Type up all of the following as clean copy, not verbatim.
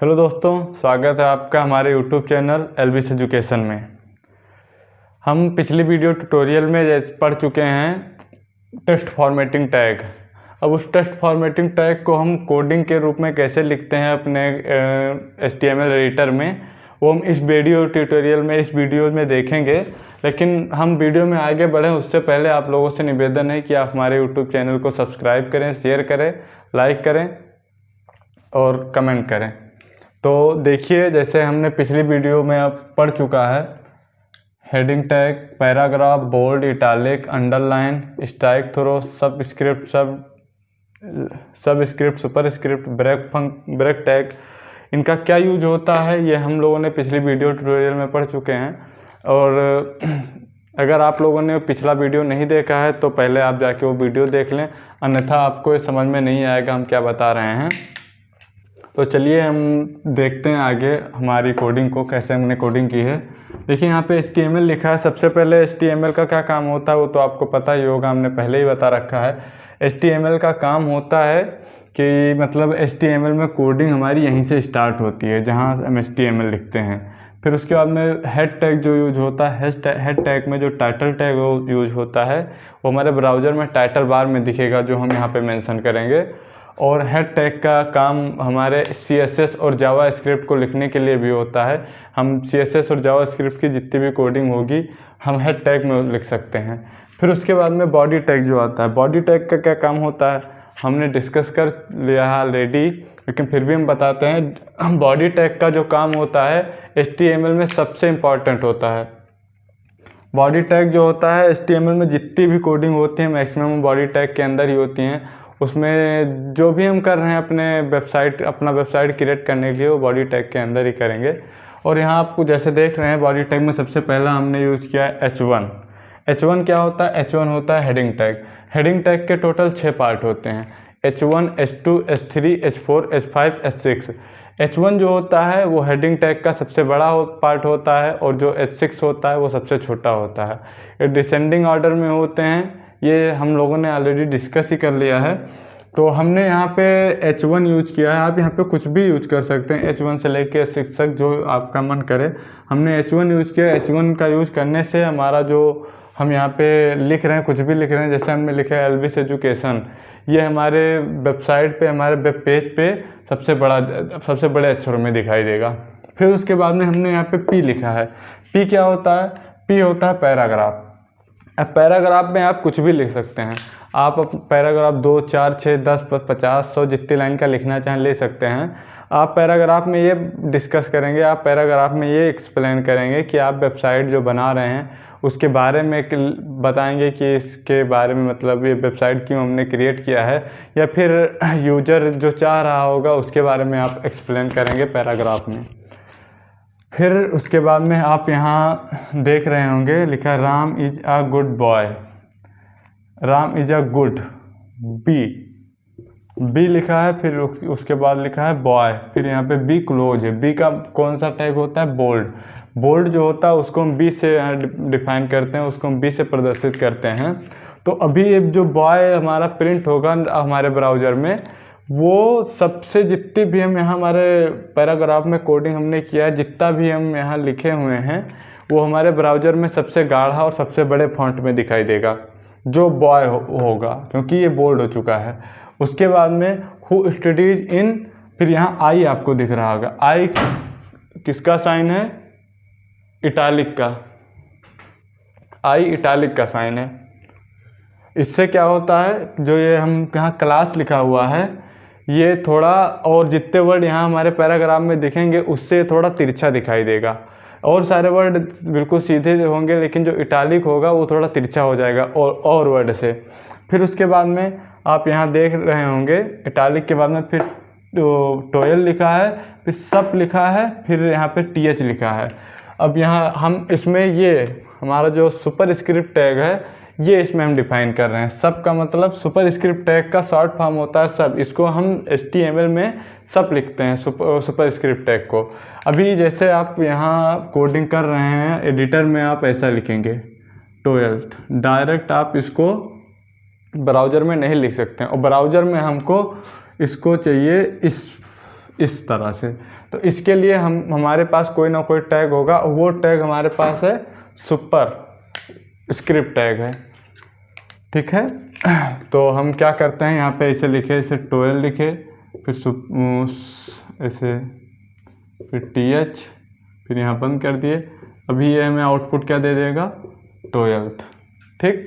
Hello दोस्तों, स्वागत है आपका हमारे यूट्यूब चैनल एलबीस एजुकेशन में। हम पिछली वीडियो ट्यूटोरियल में जैसे पढ़ चुके हैं टेक्स्ट फॉर्मेटिंग टैग। अब उस टेक्स्ट फॉर्मेटिंग टैग को हम कोडिंग के रूप में कैसे लिखते हैं अपने HTML एडिटर में, वो हम इस वीडियो ट्यूटोरियल में इस वीडियो में देखेंगे। लेकिन हम वीडियो में आगे बढ़ें उससे पहले आप लोगों से निवेदन है कि आप हमारे यूट्यूब चैनल को सब्सक्राइब करें, शेयर करें, लाइक करें और कमेंट करें। तो देखिए, जैसे हमने पिछली वीडियो में अब पढ़ चुका है heading tag, paragraph, bold, italic, underline, strikethrough, subscript, superscript, break tag, इनका क्या यूज होता है ये हम लोगों ने पिछली वीडियो ट्यूटोरियल में पढ़ चुके हैं। और अगर आप लोगों ने पिछला वीडियो नहीं देखा है तो पहले आप जाके वो वीडियो देख लें, अन्यथा आपको ये समझ में नहीं आएगा हम क्या बता रहे हैं। तो चलिए हम देखते हैं आगे हमारी कोडिंग को, कैसे हमने कोडिंग की है। देखिए यहाँ पे HTML लिखा है। सबसे पहले HTML का क्या काम होता है वो तो आपको पता ही होगा, हमने पहले ही बता रखा है। HTML का काम होता है कि मतलब HTML में कोडिंग हमारी यहीं से स्टार्ट होती है जहाँ हम HTML लिखते हैं। फिर उसके बाद में हेड टैग जो यूज होता है, हेड टैग में जो टाइटल टैग यूज होता है वो हमारे ब्राउज़र में टाइटल बार में दिखेगा, जो हम यहाँ पे मेंशन करेंगे। और हेड टैग का काम हमारे CSS और जावास्क्रिप्ट को लिखने के लिए भी होता है। हम CSS और जावास्क्रिप्ट की जितनी भी कोडिंग होगी हम हेड टैग में लिख सकते हैं। फिर उसके बाद में बॉडी टैग जो आता है, बॉडी टैग का क्या काम होता है हमने डिस्कस कर लिया है ऑलरेडी, लेकिन फिर भी हम बताते हैं। बॉडी टैग का जो काम होता है HTML में सबसे इम्पॉर्टेंट होता है। बॉडी टैग जो होता है HTML में जितनी भी कोडिंग होती है मैक्सिमम बॉडी टैग के अंदर ही होती हैं। उसमें जो भी हम कर रहे हैं अपना वेबसाइट क्रिएट करने के लिए वो बॉडी टैग के अंदर ही करेंगे। और यहाँ आपको जैसे देख रहे हैं बॉडी टैग में सबसे पहला हमने यूज़ किया है H1। H1 क्या होता है? H1 होता है हेडिंग टैग। हेडिंग टैग के टोटल 6 पार्ट होते हैं, H1, H2, H3, H4, H5, H6। H1 जो होता है वो हेडिंग टैग का सबसे बड़ा पार्ट होता है और जो H6 होता है वो सबसे छोटा होता है। ये डिसेंडिंग ऑर्डर में होते हैं, ये हम लोगों ने ऑलरेडी डिस्कस ही कर लिया है। तो हमने यहाँ पे H1 यूज किया है। आप यहाँ पे कुछ भी यूज कर सकते हैं, H1 से लेके H6 तक जो आपका मन करे। हमने H1 यूज किया। H1 का यूज करने से हमारा जो हम यहाँ पे लिख रहे हैं, कुछ भी लिख रहे हैं, जैसे हमने लिखा है एलबीस एजुकेशन, ये हमारे वेबसाइट पे, हमारे वेब पेज पे सबसे बड़े अक्षरों में दिखाई देगा। फिर उसके बाद में हमने यहाँ पे P लिखा है। P क्या होता है? P होता है पैराग्राफ। अब पैराग्राफ में आप कुछ भी लिख सकते हैं। आप पैराग्राफ 2, 4, 6, 10, 50, 100 जितनी लाइन का लिखना चाहें ले सकते हैं। आप पैराग्राफ में ये डिस्कस करेंगे, आप पैराग्राफ में ये एक्सप्लेन करेंगे कि आप वेबसाइट जो बना रहे हैं उसके बारे में बताएंगे कि इसके बारे में, मतलब ये वेबसाइट क्यों हमने क्रिएट किया है, या फिर यूजर जो चाह रहा होगा उसके बारे में आप एक्सप्लेन करेंगे पैराग्राफ में। फिर उसके बाद में आप यहाँ देख रहे होंगे लिखा है Ram is a good boy. Ram is a good, B लिखा है। फिर उसके बाद लिखा है बॉय। फिर यहाँ पे बी क्लोज है। बी का कौन सा टैग होता है? बोल्ड। बोल्ड जो होता है उसको हम बी से डिफाइन करते हैं, उसको हम बी से प्रदर्शित करते हैं। तो अभी ये जो बॉय हमारा प्रिंट होगा हमारे ब्राउज़र में, वो सबसे जितनी भी हम यहाँ हमारे पैराग्राफ में कोडिंग हमने किया है, जितना भी हम यहाँ लिखे हुए हैं, वो हमारे ब्राउज़र में सबसे गाढ़ा और सबसे बड़े फॉन्ट में दिखाई देगा जो बॉय होगा, क्योंकि ये बोल्ड हो चुका है। उसके बाद में हु स्टडीज इन, फिर यहाँ आई आपको दिख रहा होगा। आई किसका साइन है? इटालिक का। आई इटालिक का साइन है। इससे क्या होता है, जो ये हम यहाँ क्लास लिखा हुआ है ये थोड़ा, और जितने वर्ड यहाँ हमारे पैराग्राफ में दिखेंगे उससे थोड़ा तिरछा दिखाई देगा। और सारे वर्ड बिल्कुल सीधे होंगे, लेकिन जो इटालिक होगा वो थोड़ा तिरछा हो जाएगा और वर्ड से। फिर उसके बाद में आप यहाँ देख रहे होंगे इटालिक के बाद में फिर टोयल लिखा है, फिर सप लिखा है, फिर यहाँ पे TH लिखा है। अब यहाँ हम इसमें ये हमारा जो सुपर स्क्रिप्ट टैग है ये इसमें हम डिफाइन कर रहे हैं। सब का मतलब सुपर स्क्रिप्ट टैग का शॉर्ट फॉर्म होता है सब। इसको हम HTML में सब लिखते हैं, सुपर स्क्रिप्ट टैग को। अभी जैसे आप यहाँ कोडिंग कर रहे हैं एडिटर में, आप ऐसा लिखेंगे 12th, डायरेक्ट आप इसको ब्राउज़र में नहीं लिख सकते हैं। और ब्राउज़र में हमको इसको चाहिए इस तरह से। तो इसके लिए हमारे पास कोई ना कोई टैग होगा, वो टैग हमारे पास है सुपर स्क्रिप्ट टैग है, ठीक है। तो हम क्या करते हैं, यहाँ पे इसे लिखे, इसे 12 लिखे, फिर ऐसे, फिर TH, फिर यहाँ बंद कर दिए। अभी ये हमें आउटपुट क्या दे देगा, 12th, ठीक,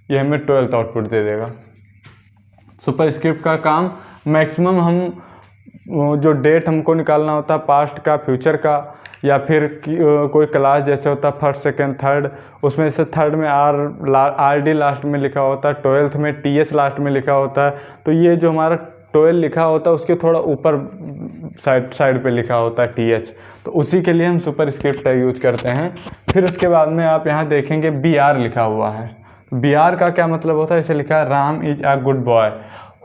ये हमें 12th आउटपुट दे देगा। सुपर स्क्रिप्ट का काम मैक्सिमम हम जो डेट हमको निकालना होता है, पास्ट का, फ्यूचर का, या फिर कोई क्लास जैसे होता है फर्स्ट सेकेंड थर्ड, उसमें जैसे थर्ड में RD लास्ट में लिखा होता है, 12th में TH लास्ट में लिखा होता है। तो ये जो हमारा 12 लिखा होता है उसके थोड़ा ऊपर साइड पे लिखा होता है TH, तो उसी के लिए हम सुपर स्क्रिप्ट टैग यूज करते हैं। फिर उसके बाद में आप यहाँ देखेंगे BR लिखा हुआ है। BR का क्या मतलब होता है, इसे लिखा है Ram is a good boy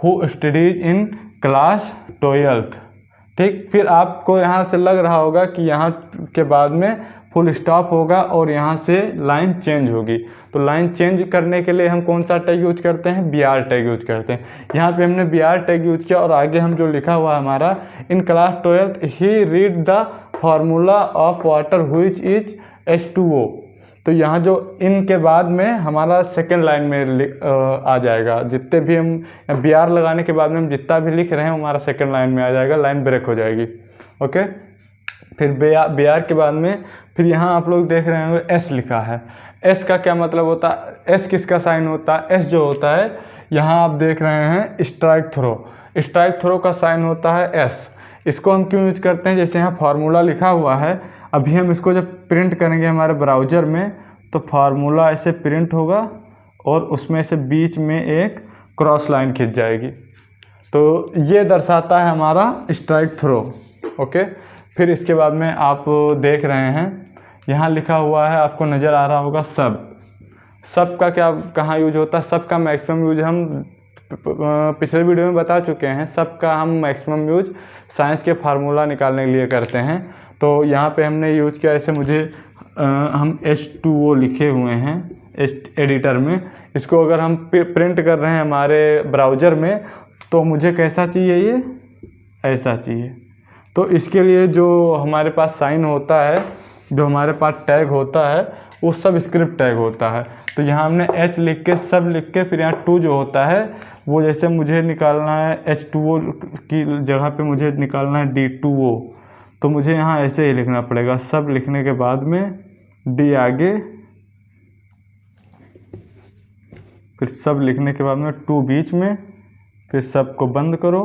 who studies in class 12th, ठीक। फिर आपको यहाँ से लग रहा होगा कि यहाँ के बाद में फुल स्टॉप होगा और यहाँ से लाइन चेंज होगी। तो लाइन चेंज करने के लिए हम कौन सा टैग यूज करते हैं, BR टैग यूज करते हैं। यहाँ पे हमने BR टैग यूज किया और आगे हम जो लिखा हुआ है हमारा, in class 12th he read the formula of water which is H2O। तो यहाँ जो इन के बाद में हमारा सेकेंड लाइन में आ जाएगा, जितने भी हम BR लगाने के बाद में हम जितना भी लिख रहे हैं हमारा सेकेंड लाइन में आ जाएगा, लाइन ब्रेक हो जाएगी, ओके। फिर BR के बाद में फिर यहाँ आप लोग देख रहे होंगे S लिखा है। S का क्या मतलब होता है, S किसका साइन होता है, S जो होता है, यहाँ आप देख रहे हैं स्ट्राइक थ्रो, स्ट्राइक थ्रो का साइन होता है S। इसको हम क्यों यूज करते हैं, जैसे यहाँ फार्मूला लिखा हुआ है, अभी हम इसको जब प्रिंट करेंगे हमारे ब्राउज़र में तो फार्मूला ऐसे प्रिंट होगा और उसमें से बीच में एक क्रॉस लाइन खिंच जाएगी, तो ये दर्शाता है हमारा स्ट्राइक थ्रो, ओके। फिर इसके बाद में आप देख रहे हैं यहाँ लिखा हुआ है, आपको नज़र आ रहा होगा सब का क्या कहाँ यूज होता है, सब का मैक्सिमम यूज हम पिछले वीडियो में बता चुके हैं। सब का हम मैक्सिमम यूज साइंस के फार्मूला निकालने के लिए करते हैं। तो यहाँ पे हमने यूज किया, ऐसे मुझे हम H2O लिखे हुए हैं एडिटर में, इसको अगर हम प्रिंट कर रहे हैं हमारे ब्राउज़र में तो मुझे कैसा चाहिए, ये ऐसा चाहिए। तो इसके लिए जो हमारे पास साइन होता है, जो हमारे पास टैग होता है, वो सब स्क्रिप्ट टैग होता है। तो यहाँ हमने H लिख के, सब लिख के, फिर यहाँ 2 जो होता है वो जैसे मुझे निकालना है H2O की जगह पे मुझे निकालना है D2O, तो मुझे यहाँ ऐसे ही लिखना पड़ेगा। सब लिखने के बाद में D आगे, फिर सब लिखने के बाद में 2 बीच में, फिर सब को बंद करो,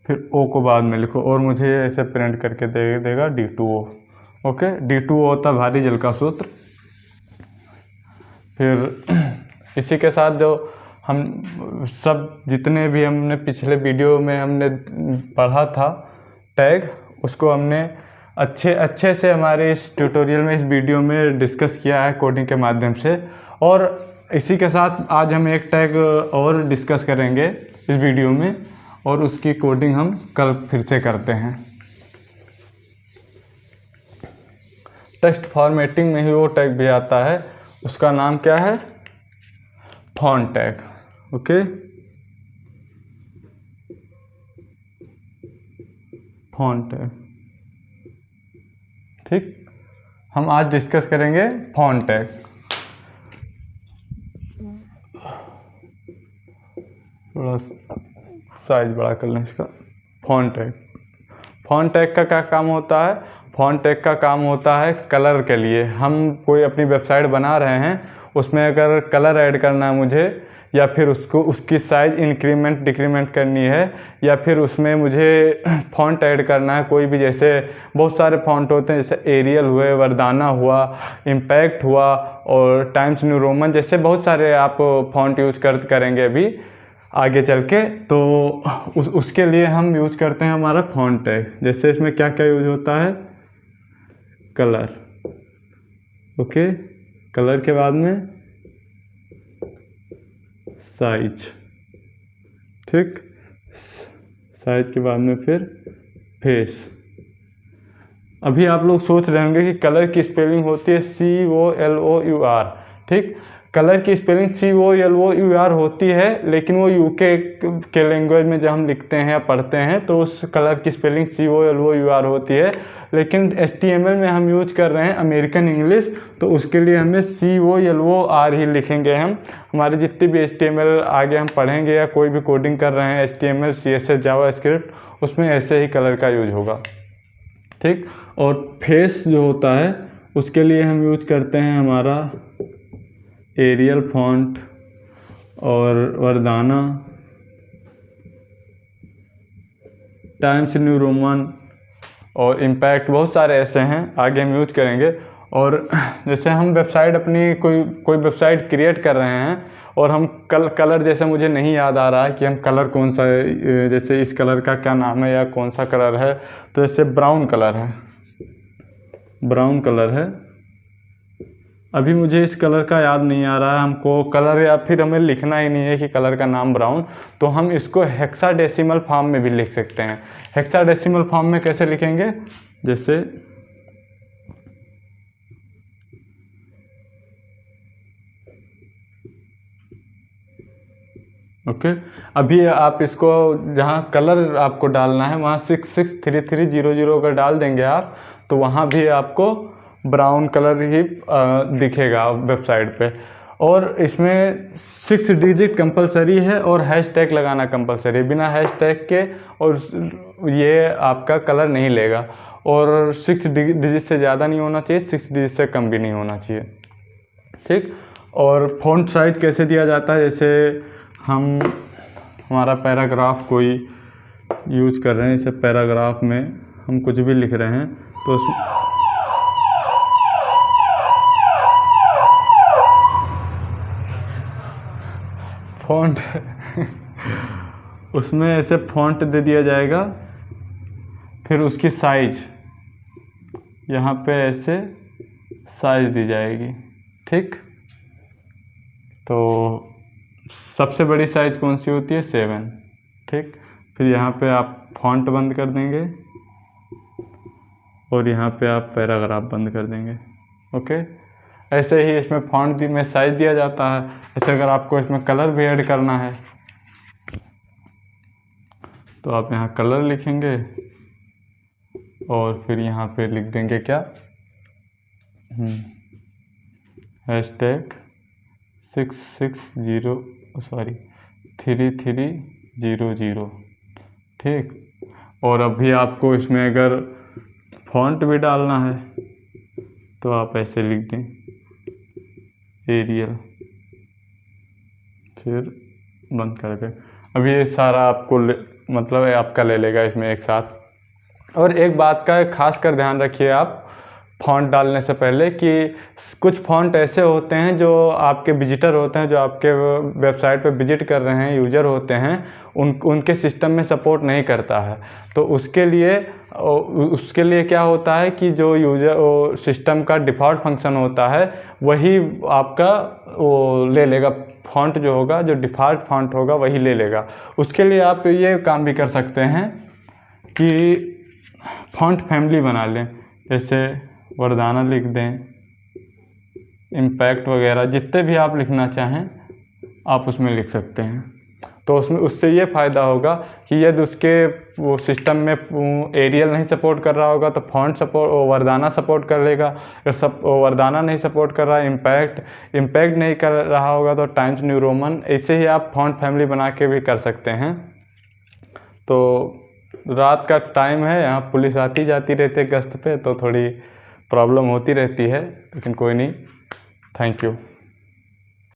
फिर O को बाद में लिखो और मुझे ऐसे प्रिंट करके देगा D2O, ओके। D2O होता है भारी जल का सूत्र। फिर इसी के साथ जो हम सब जितने भी हमने पिछले वीडियो में हमने पढ़ा था टैग, उसको हमने अच्छे से हमारे इस ट्यूटोरियल में, इस वीडियो में डिस्कस किया है कोडिंग के माध्यम से। और इसी के साथ आज हम एक टैग और डिस्कस करेंगे इस वीडियो में, और उसकी कोडिंग हम कल फिर से करते हैं। टेक्स्ट फॉर्मेटिंग में ही वो टैग भी आता है, उसका नाम क्या है, font tag, okay. Font tag, ठीक। हम आज डिस्कस करेंगे फॉन्ट टैग। थोड़ा साइज बड़ा कर लें इसका। फॉन्ट टैग, फॉन्ट टैग का क्या काम होता है, फॉन्ट टैग का काम होता है कलर के लिए। हम कोई अपनी वेबसाइट बना रहे हैं, उसमें अगर कलर ऐड करना है मुझे, या फिर उसकी साइज़ इंक्रीमेंट डिक्रीमेंट करनी है, या फिर उसमें मुझे फॉन्ट ऐड करना है कोई भी, जैसे बहुत सारे फॉन्ट होते हैं, जैसे एरियल हुए, वरदाना हुआ, इम्पैक्ट हुआ और टाइम्स न्यू रोमन, जैसे बहुत सारे आप फॉन्ट यूज़ करेंगे अभी आगे चल के। तो उसके लिए हम यूज़ करते हैं हमारा फॉन्ट टैग। जैसे इसमें क्या क्या यूज होता है, कलर, ओके। कलर के बाद में साइज, ठीक। साइज के बाद में फिर फेस। अभी आप लोग सोच रहे होंगे कि कलर की स्पेलिंग होती है COLOUR, ठीक। कलर की स्पेलिंग COLOUR होती है, लेकिन वो यूके के लैंग्वेज में जब हम लिखते हैं या पढ़ते हैं तो उस कलर की स्पेलिंग COLOUR होती है, लेकिन HTML में हम यूज कर रहे हैं अमेरिकन इंग्लिश, तो उसके लिए हमें COLOR ही लिखेंगे। हम हमारे जितने भी HTML आगे हम पढ़ेंगे या कोई भी कोडिंग कर रहे हैं HTML CSS जावास्क्रिप्ट, उसमें ऐसे ही कलर का यूज होगा, ठीक। और फेस जो होता है उसके लिए हम यूज करते हैं हमारा एरियल फॉन्ट और वर्दाना, टाइम्स न्यू रोमन और इम्पैक्ट, बहुत सारे ऐसे हैं आगे हम यूज करेंगे। और जैसे हम वेबसाइट अपनी कोई वेबसाइट क्रिएट कर रहे हैं और हम कलर जैसे मुझे नहीं याद आ रहा है कि हम कलर कौन सा है, जैसे इस कलर का क्या नाम है या कौन सा कलर है, तो जैसे ब्राउन कलर है, अभी मुझे इस कलर का याद नहीं आ रहा है हमको कलर, या फिर हमें लिखना ही नहीं है कि कलर का नाम ब्राउन, तो हम इसको हेक्साडेसिमल फॉर्म में भी लिख सकते हैं। हेक्साडेसिमल फॉर्म में कैसे लिखेंगे, जैसे ओके। अभी आप इसको जहाँ कलर आपको डालना है वहाँ 663300 अगर डाल देंगे आप, तो वहाँ भी आपको ब्राउन कलर ही दिखेगा वेबसाइट पे। और इसमें 6 डिजिट कंपलसरी है और हैशटैग लगाना कंपलसरी है, बिना हैशटैग के और ये आपका कलर नहीं लेगा। और 6 डिजिट से ज़्यादा नहीं होना चाहिए, 6 डिजिट से कम भी नहीं होना चाहिए, ठीक। और फ़ॉन्ट साइज कैसे दिया जाता है, जैसे हमारा पैराग्राफ कोई यूज कर रहे हैं, जैसे पैराग्राफ में हम कुछ भी लिख रहे हैं तो फ़ॉन्ट उसमें ऐसे फ़ॉन्ट दे दिया जाएगा, फिर उसकी साइज यहाँ पे ऐसे साइज दी जाएगी, ठीक। तो सबसे बड़ी साइज कौन सी होती है, 7, ठीक। फिर यहाँ पे आप फ़ॉन्ट बंद कर देंगे और यहाँ पे आप पैराग्राफ बंद कर देंगे, ओके। ऐसे ही इसमें फ़ॉन्ट में साइज दिया जाता है। ऐसे अगर आपको इसमें कलर भी ऐड करना है तो आप यहाँ कलर लिखेंगे और फिर यहाँ पे लिख देंगे क्या, हैशटैग 3300, ठीक। और अभी आपको इसमें अगर फ़ॉन्ट भी डालना है तो आप ऐसे लिख दें एरियल, फिर बंद कर दें। अभी ये सारा आपको मतलब आपका ले लेगा इसमें एक साथ। और एक बात का खास कर ध्यान रखिए आप फ़ॉन्ट डालने से पहले कि कुछ फ़ॉन्ट ऐसे होते हैं जो आपके विजिटर होते हैं, जो आपके वेबसाइट पे विजिट कर रहे हैं यूज़र होते हैं, उनके सिस्टम में सपोर्ट नहीं करता है। तो उसके लिए क्या होता है कि जो यूज़र सिस्टम का डिफ़ॉल्ट फंक्शन होता है वही आपका वो ले लेगा, फ़ॉन्ट जो होगा, जो डिफ़ॉल्ट फ़ॉन्ट होगा वही ले लेगा। उसके लिए आप ये काम भी कर सकते हैं कि फ़ॉन्ट फैमिली बना लें, जैसे वर्दाना लिख दें, इम्पैक्ट वगैरह जितने भी आप लिखना चाहें आप उसमें लिख सकते हैं। तो उससे ये फ़ायदा होगा कि यदि उसके वो सिस्टम में एरियल नहीं सपोर्ट कर रहा होगा तो फ़ॉन्ट वर्दाना सपोर्ट कर लेगा। अगर वर्दाना नहीं सपोर्ट कर रहा है, इम्पैक्ट नहीं कर रहा होगा तो टाइम्स न्यू रोमन, ऐसे ही आप फ़ॉन्ट फैमिली बना के भी कर सकते हैं। तो रात का टाइम है, यहाँ पुलिस आती जाती रहती है गश्त पे, तो थोड़ी प्रॉब्लम होती रहती है, लेकिन कोई नहीं। Thank you.